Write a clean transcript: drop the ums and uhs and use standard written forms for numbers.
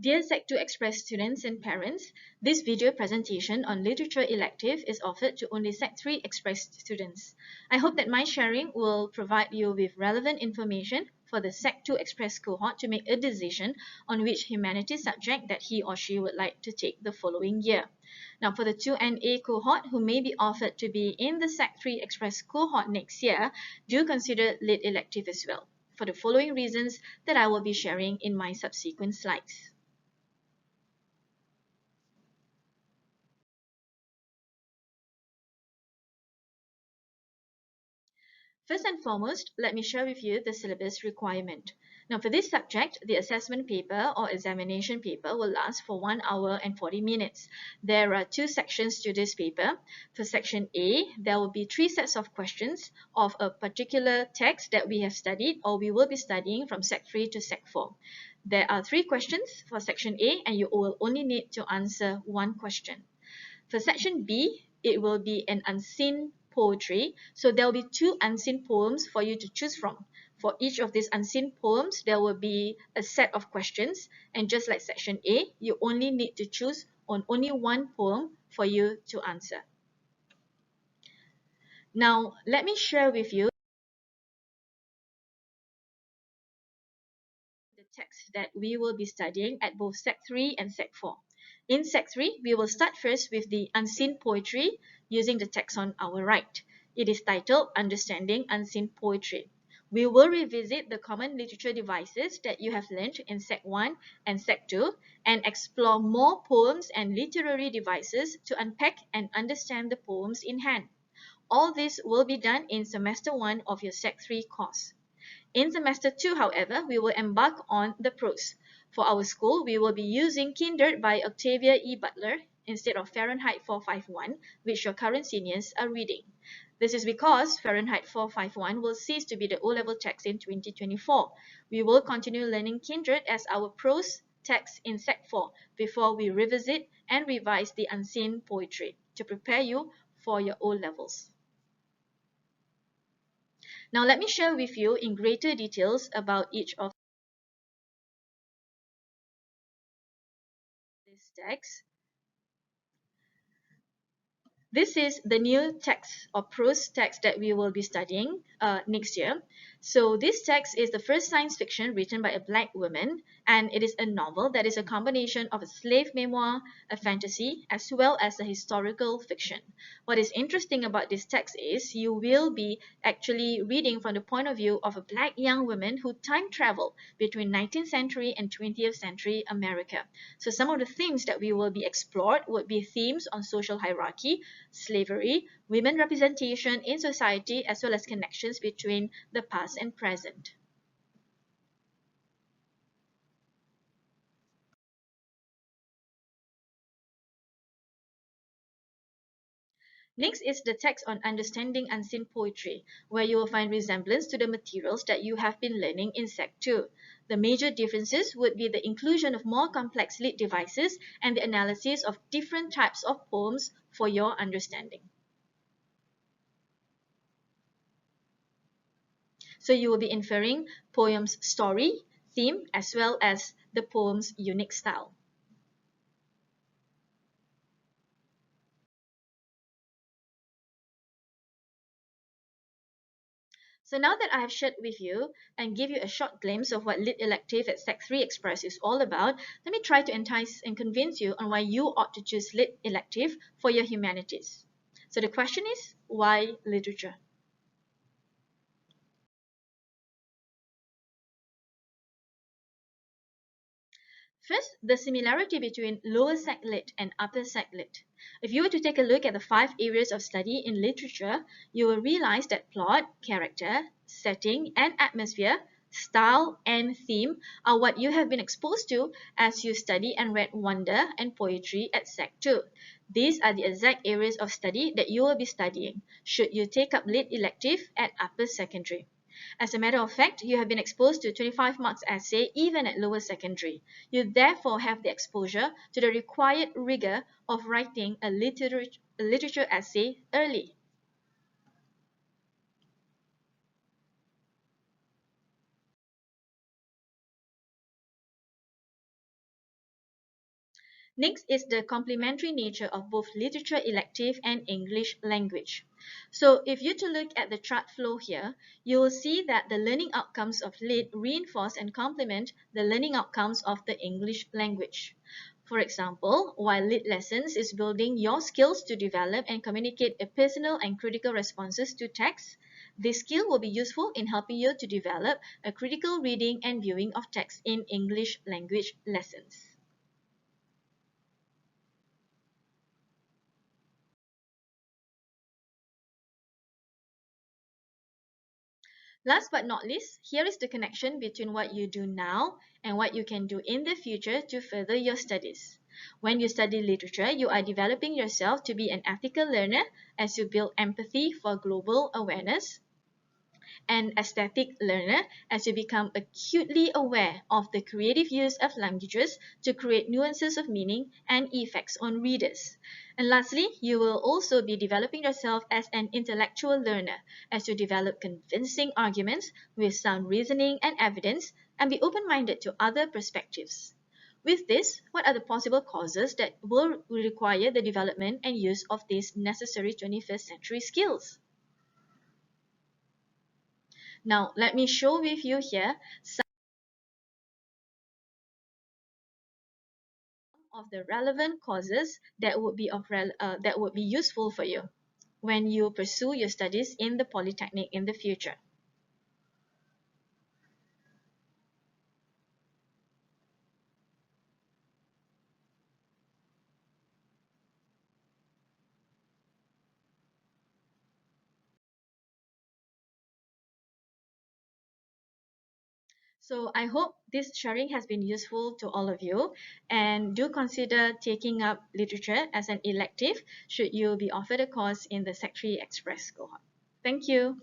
Dear Sec 2 Express students and parents, this video presentation on Literature Elective is offered to only Sec 3 Express students. I hope that my sharing will provide you with relevant information for the Sec 2 Express cohort to make a decision on which humanities subject that he or she would like to take the following year. Now, for the 2NA cohort who may be offered to be in the Sec 3 Express cohort next year, do consider Lit Elective as well, for the following reasons that I will be sharing in my subsequent slides. First and foremost, let me share with you the syllabus requirement. Now, for this subject, the assessment paper or examination paper will last for 1 hour and 40 minutes. There are 2 sections to this paper. For section A, there will be 3 sets of questions of a particular text that we have studied or we will be studying from Sec 3 to Sec 4. There are 3 questions for section A and you will only need to answer 1 question. For section B, it will be an unseen poetry. So there will be 2 unseen poems for you to choose from. For each of these unseen poems, there will be a set of questions. And just like section A, you only need to choose on only 1 poem for you to answer. Now, let me share with you the text that we will be studying at both Sec 3 and Sec 4. In Sec 3, we will start first with the unseen poetry using the text on our right. It is titled Understanding Unseen Poetry. We will revisit the common literature devices that you have learned in Sec 1 and Sec 2 and explore more poems and literary devices to unpack and understand the poems in hand. All this will be done in Semester 1 of your Sec 3 course. In Semester 2, however, we will embark on the prose. For our school, we will be using Kindred by Octavia E. Butler instead of Fahrenheit 451, which your current seniors are reading. This is because Fahrenheit 451 will cease to be the O-level text in 2024. We will continue learning Kindred as our prose text in Sec 4 before we revisit and revise the unseen poetry to prepare you for your O-levels. Now let me share with you in greater details about each of these texts. This is the new text or prose text that we will be studying next year. So this text is the first science fiction written by a black woman, and it is a novel that is a combination of a slave memoir, a fantasy, as well as a historical fiction. What is interesting about this text is you will be actually reading from the point of view of a black young woman who time traveled between 19th century and 20th century America. So some of the themes that we will be explored would be themes on social hierarchy, slavery, women representation in society, as well as connections between the past and present. Next is the text on understanding unseen poetry, where you will find resemblance to the materials that you have been learning in Sec 2. The major differences would be the inclusion of more complex lit devices and the analysis of different types of poems for your understanding. So you will be inferring poem's story, theme, as well as the poem's unique style. So now that I have shared with you and give you a short glimpse of what Lit Elective at Sec 3 Express is all about, let me try to entice and convince you on why you ought to choose Lit Elective for your humanities. So the question is, why literature? First, the similarity between lower sec lit and upper sec lit. If you were to take a look at the 5 areas of study in literature, you will realize that plot, character, setting, and atmosphere, style, and theme are what you have been exposed to as you study and read wonder and poetry at Sec 2. These are the exact areas of study that you will be studying should you take up Lit Elective at upper secondary. As a matter of fact, you have been exposed to 25 marks essay even at lower secondary. You therefore have the exposure to the required rigor of writing a literature essay early. Next is the complementary nature of both literature elective and English language. So if you to look at the chart flow here, you will see that the learning outcomes of Lit reinforce and complement the learning outcomes of the English language. For example, while Lit lessons is building your skills to develop and communicate a personal and critical responses to text, this skill will be useful in helping you to develop a critical reading and viewing of text in English language lessons. Last but not least, here is the connection between what you do now and what you can do in the future to further your studies. When you study literature, you are developing yourself to be an ethical learner as you build empathy for global awareness, an aesthetic learner as you become acutely aware of the creative use of languages to create nuances of meaning and effects on readers. And lastly, you will also be developing yourself as an intellectual learner as you develop convincing arguments with sound reasoning and evidence and be open-minded to other perspectives. With this, what are the possible causes that will require the development and use of these necessary 21st century skills? Now, let me show with you here some of the relevant causes that would be that would be useful for you when you pursue your studies in the Polytechnic in the future. So I hope this sharing has been useful to all of you, and do consider taking up literature as an elective should you be offered a course in the Sec 3 Express cohort. Thank you.